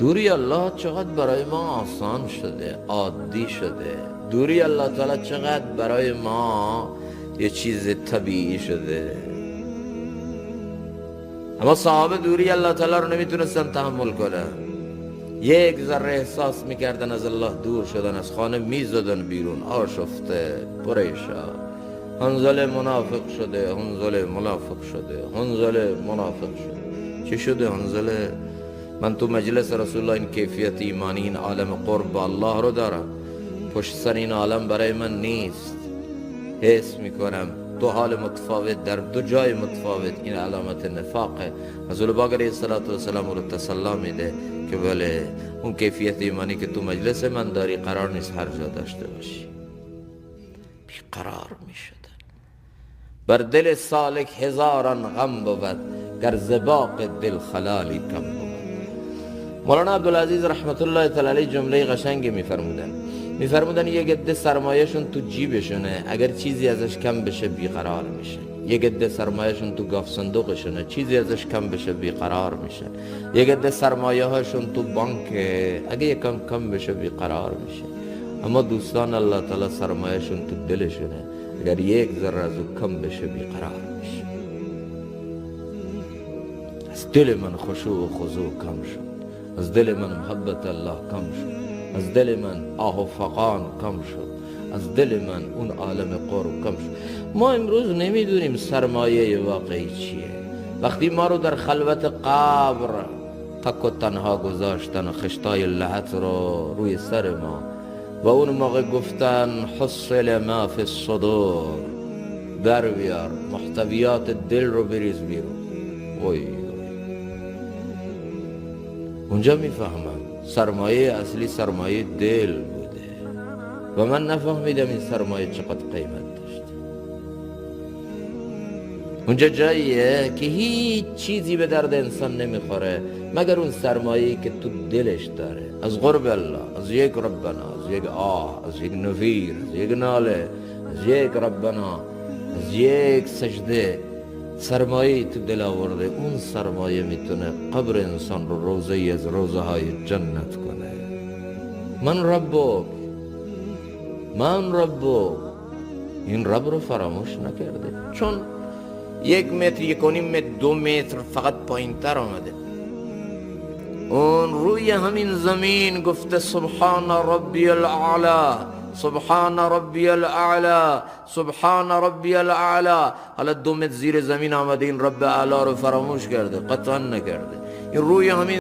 دوری الله چقدر برای ما آسان شده، عادی شده. دوری الله تعالی چقدر برای ما یه چیز طبیعی شده. اما صحابه دوری الله تعالی رو نمیتونستن تحمل کنن. یک ذره احساس میکردن از الله دور شدن، از خانه میزدن بیرون، آشفته، پریشان. حنظله منافق شده، حنظله منافق شده، حنظله منافق شده. چی شده حنظله؟ من تو مجلس رسول الله این کیفیت ایمانی، این عالم قرب با الله رو دارم، پشت سر این عالم برای من نیست. حس میکنم دو حال متفاوت در دو جای متفاوت. این علامت نفاقه. رسول پاک علیه السلام رو تسلی میده که بله، اون کیفیت ایمانی که تو مجلس من داری قرار نیست هر جا داشته باشی. بیقرار میشدن. بر دل سالک هزاران غم بود، گر ز باغ دل خلالی کم بود. مولانا عبدالعزیز رحمت الله تعالی علیه جمله قشنگی میفرمودن یک عده سرمایه‌شون تو جیبشونه، اگر چیزی ازش کم بشه بیقرار میشه. یک عده سرمایه‌شون تو گاف صندوقشونه، چیزی ازش کم بشه بیقرار میشه. یک عده سرمایه‌هاشون تو بانک، اگه یکم کم بشه بیقرار میشه. اما دوستان الله تعالی سرمایه‌شون تو دلشونه، اگر یک ذره از او کم بشه بیقرار میشه. از دل من خشوع و خضوع کم شد، از دل من محبت الله کم شد، از دل من آه و فغان کم شد، از دل من اون عالم قرب کم شد. ما امروز نمیدونیم سرمایه واقعی چیه. وقتی ما رو در خلوت قبر تک و تنها گذاشتن و خشتای لحظ رو روی سر ما و اون موقع گفتن حصل ما فی الصدور، در بیار محتویات دل رو بریز بیرون. اوی اونجا میفهمم سرمایه اصلی سرمایه دل بوده و من نفهمیدم این سرمایه چقدر قیمت داشته. اونجا جاییه که هیچ چیزی به درد انسان نمیخوره مگر اون سرمایه‌ای که تو دلش داره، از قرب الله، از یک ربنا، از یک آه، از یک نفیر، از یک ناله، از یک ربنا، از یک سجده. سرمایه تو دل آورده، اون سرمایه میتونه قبر انسان رو روضه ای از روضه های جنت کنه. من ربک، من ربک. این رب رو فراموش نکرده، چون 1 متر، 1.5 متر، 2 متر فقط پایین تر آمده. اون روی همین زمین گفته سبحان ربی الاعلا، سبحان ربی الاعلا، سبحان ربی الاعلا. حالا 2 متر زیر زمین آمده، این رب اعلا رو فراموش کرده؟ قطعا نکرده. این روی همین